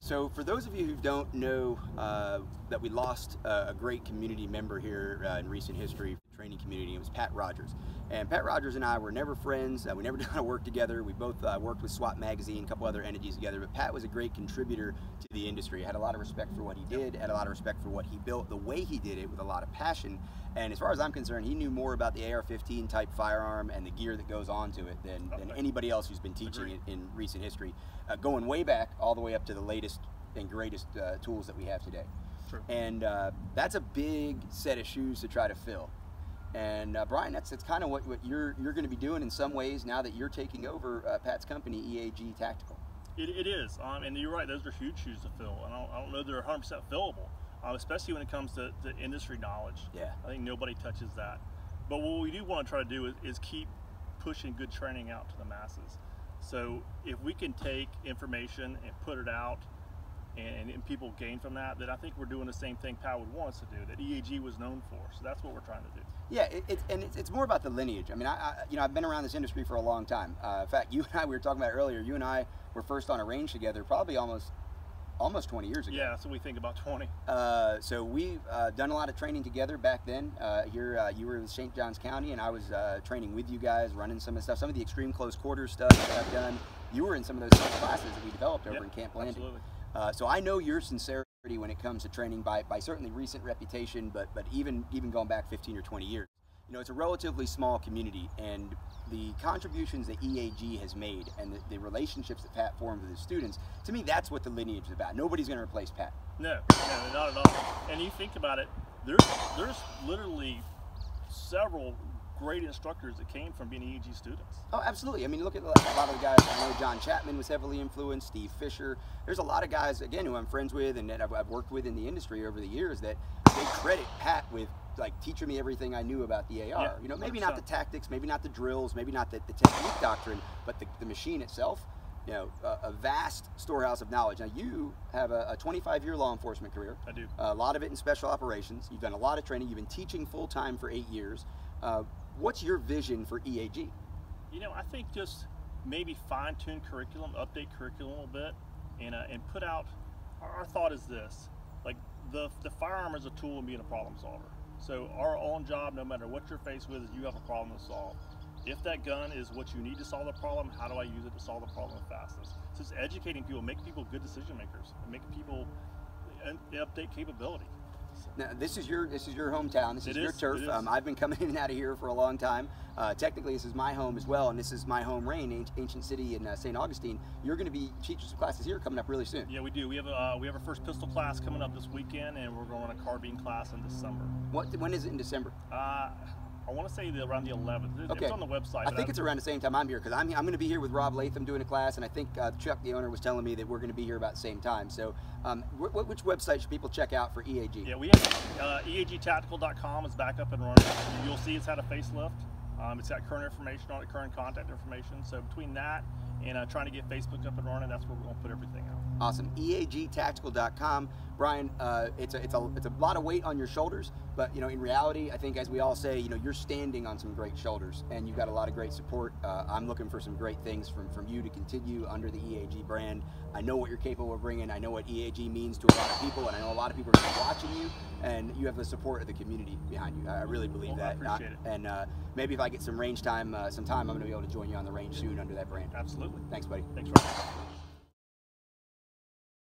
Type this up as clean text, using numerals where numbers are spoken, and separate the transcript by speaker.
Speaker 1: So for those of you who don't know that we lost a great community member here in recent history, training community, it was Pat Rogers. And Pat Rogers and I were never friends. We never did a lot of work together. We both worked with SWAT Magazine, a couple other entities together, but Pat was a great contributor to the industry. I had a lot of respect for what he did, had a lot of respect for what he built, the way he did it with a lot of passion. And as far as I'm concerned, he knew more about the AR-15 type firearm and the gear that goes onto it than anybody else who's been teaching it in recent history, going way back all the way up to the latest and greatest tools that we have today.
Speaker 2: Sure.
Speaker 1: And that's a big set of shoes to try to fill. And Brian, that's kind of what you're going to be doing in some ways now that you're taking over Pat's company, E.A.G Tactical.
Speaker 2: It is, and you're right, those are huge shoes to fill, and I don't know they're 100% fillable, especially when it comes to industry knowledge.
Speaker 1: Yeah.
Speaker 2: I think nobody touches that. But what we do want to try to do is keep pushing good training out to the masses. So if we can take information and put it out, and people gain from that, then I think we're doing the same thing Pat would want us to do, that E.A.G was known for. So that's what we're trying to do.
Speaker 1: Yeah, it's more about the lineage. I mean, I've been around this industry for a long time. In fact, you and I, we were talking about earlier, you and I were first on a range together probably almost 20 years ago.
Speaker 2: Yeah, so we think about 20.
Speaker 1: So we've done a lot of training together back then. Here, you were in St. Johns County, and I was training with you guys, running some of the stuff, some of the extreme close quarters stuff that I've done. You were in some of those classes that we developed over in Camp Landing.
Speaker 2: Absolutely.
Speaker 1: So I know your sincerity when it comes to training by certainly recent reputation, but even going back 15 or 20 years. You know, it's a relatively small community, and the contributions that E.A.G has made and the relationships that Pat formed with his students, to me, that's what the lineage is about. Nobody's going to replace Pat.
Speaker 2: No, not at all. And you think about it, there's literally several great instructors that came from being E.A.G students.
Speaker 1: Oh, absolutely. I mean, look at a lot of the guys. I know John Chapman was heavily influenced, Steve Fisher. There's a lot of guys, again, who I'm friends with and that I've worked with in the industry over the years that they credit Pat with like teaching me everything I knew about the AR.
Speaker 2: Yeah,
Speaker 1: you know, maybe
Speaker 2: 100%.
Speaker 1: not the tactics, maybe not the drills, maybe not the technique doctrine, but the machine itself. You know, a vast storehouse of knowledge. Now, you have a 25-year law enforcement career.
Speaker 2: I do.
Speaker 1: A lot of it in special operations. You've done a lot of training. You've been teaching full-time for 8 years. What's your vision for E.A.G?
Speaker 2: You know, I think just maybe fine-tune curriculum, update curriculum a little bit, and put out, our thought is this, like the firearm is a tool in being a problem solver. So our own job, no matter what you're faced with, is you have a problem to solve. If that gun is what you need to solve the problem, how do I use it to solve the problem the fastest? So it's educating people, make people good decision makers, and make people update capability.
Speaker 1: Now, this is your hometown. This is your turf.
Speaker 2: It is.
Speaker 1: I've been coming in and out of here for a long time. Technically, this is my home as well, and this is my home reign, ancient city in St. Augustine. You're going to be teaching some classes here coming up really soon.
Speaker 2: Yeah, we do. We have our first pistol class coming up this weekend, and we're going to a carbine class in December.
Speaker 1: When is it in December?
Speaker 2: I want to say around the 11th.
Speaker 1: Okay.
Speaker 2: It's on the website.
Speaker 1: I think it's around the same time I'm here, because I'm going to be here with Rob Latham doing a class, and I think Chuck, the owner, was telling me that we're going to be here about the same time. So which website should people check out for E.A.G?
Speaker 2: Yeah, we have EAGtactical.com is back up and running. You'll see it's had a facelift. It's got current information on it, current contact information. So between that and trying to get Facebook up and running, that's where we're going to put everything out.
Speaker 1: Awesome. EAGtactical.com. Brian, it's a lot of weight on your shoulders, but you know, in reality, I think as we all say, you know, you're standing on some great shoulders, and you've got a lot of great support. I'm looking for some great things from you to continue under the E.A.G brand. I know what you're capable of bringing. I know what E.A.G means to a lot of people, and I know a lot of people are watching you, and you have the support of the community behind you. I really believe that.
Speaker 2: I appreciate it.
Speaker 1: And maybe if I get some range time, I'm going to be able to join you on the range soon under that brand.
Speaker 2: Absolutely.
Speaker 1: Thanks, buddy.
Speaker 2: Thanks, Rob.